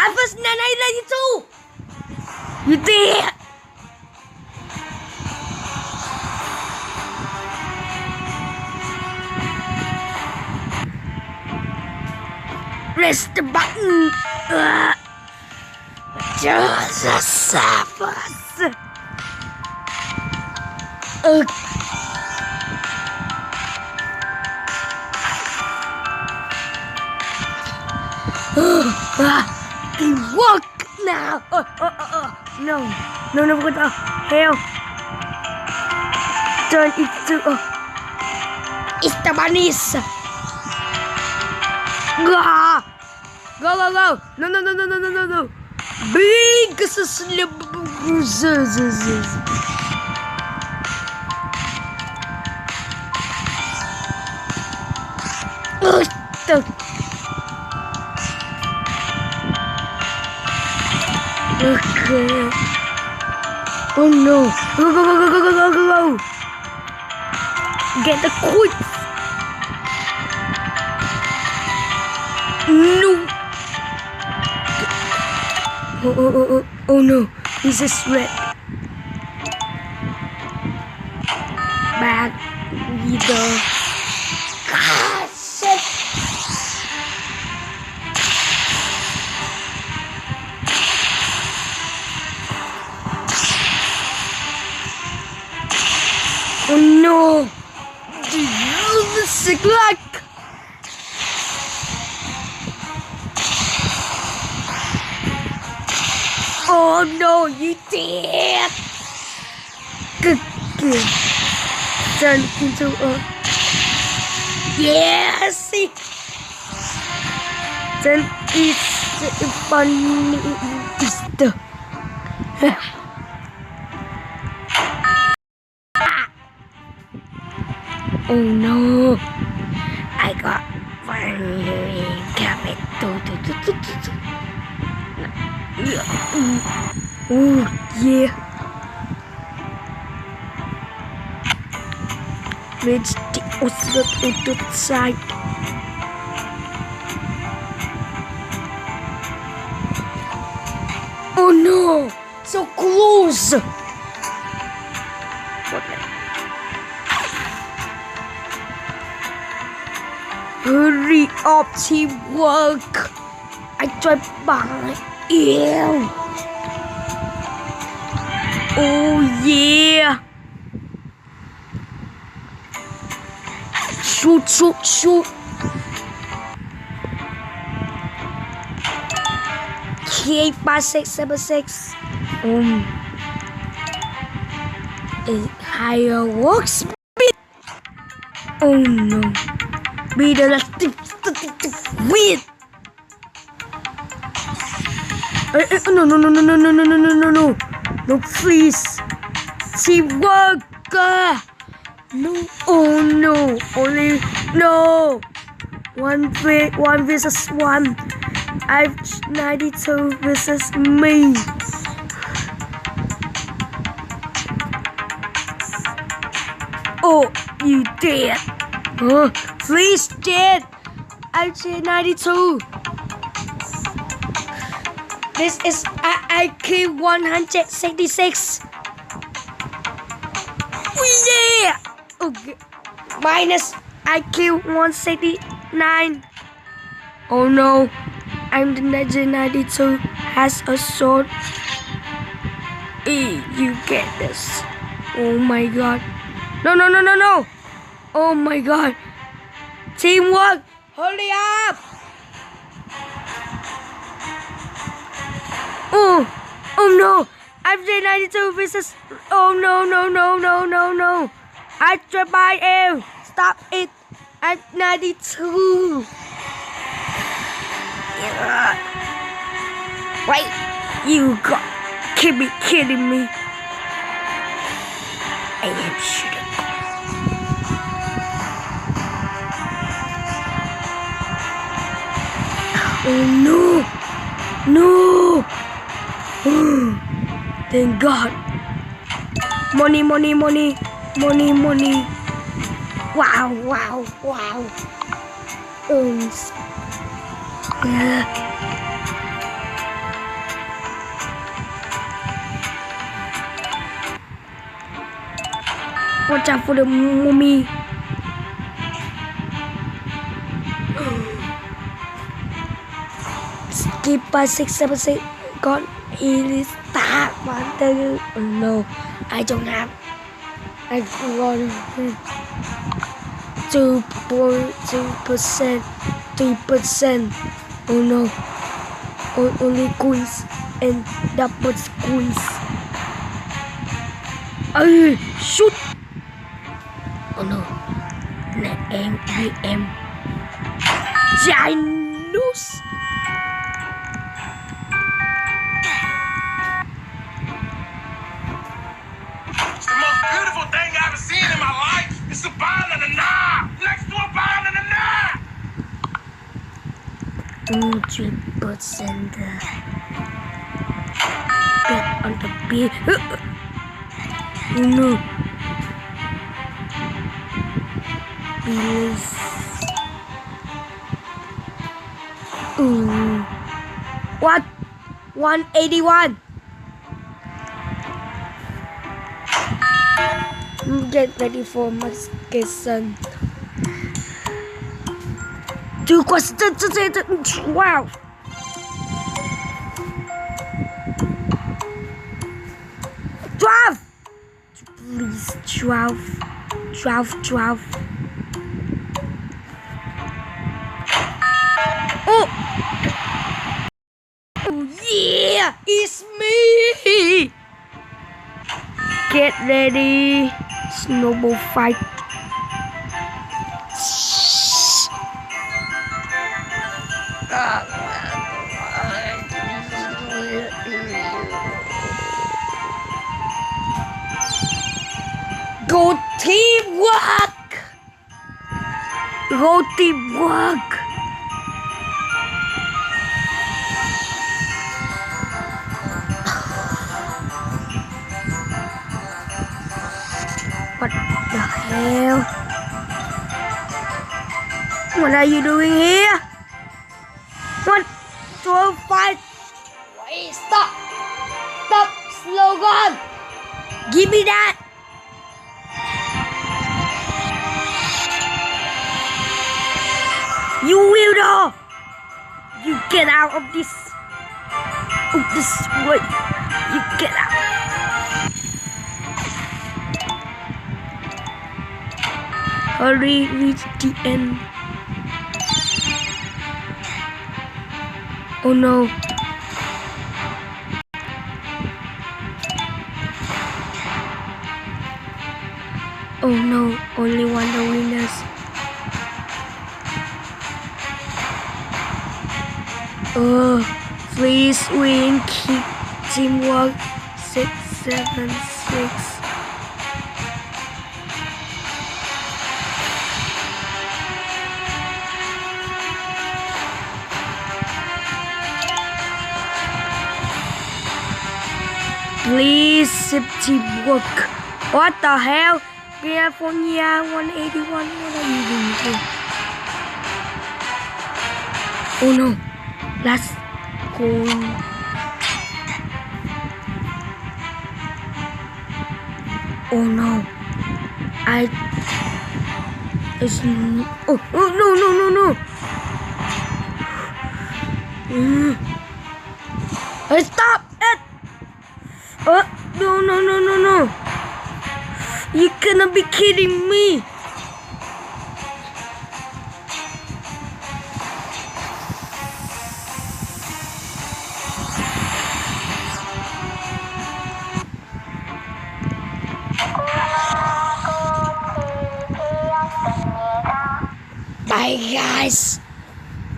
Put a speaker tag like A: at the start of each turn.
A: I was 992. You did. Press the button. Just a surface. It work now. No, what the hell? Turn it to it's the bunnies. Go. No. Big Okay. Oh no. Go. Get the quick. No. Oh no. This is red. Bad leader. Shit. Oh no! The sick luck! Oh no, you did! Good. Turn into a... Yes! Then it's funny. Oh no! I got one carpet. Oh yeah! Reach the other side. Oh no! So close! Hurry up, teamwork! I tried by you. Oh yeah! Shoot! K5676. Higher work speed. Oh no! Be the last win. No, please. Teamwork. No, oh no, only no. One versus one. I've 92 versus me. Oh, you did. Please, Dad. I've 92. This is IQ 166. Oh yeah. Okay. Minus IQ 169. Oh no. I'm the 92 has a sword. You get this. Oh my god. No. Oh my god. Teamwork. Hurry up. Oh no. I'm the 92 versus. Oh no. I try by you. Stop it. At 92. Wait, you got can't be kidding me. I am shooting. Oh no. Thank God. Money. Wow. Watch out for the mummy. Skip by 6-7 seconds. He start one. Oh no, I don't have. I got 2.2%, 3%. Oh no, only coins and double coins. Oh shoot! Oh no, VM Ginos.
B: Beautiful thing I've ever seen in my life. It's a banana next to a banana.
A: 3% bet on the beat. Oh no. Please. What? 181. Get ready for my question. 2 questions. Wow. 12. Please, 12. 12. Oh. Oh yeah, it's me. Get ready. Snowball fight. Go teamwork! Go teamwork! What the hell? What are you doing here? What? 12 fight. Wait, stop! Stop, slogan! Give me that! You weirdo! You get out of this way. You get out. Hurry, reach the end. Oh no. Oh no, only one the winners. Oh, please win, keep teamwork. 6, 7, 6. Please, teamwork. What the hell? California 181. What are you doing here? Oh no. Let's go. Oh no. It's no. Stop it. No. You cannot be kidding me. Bye guys.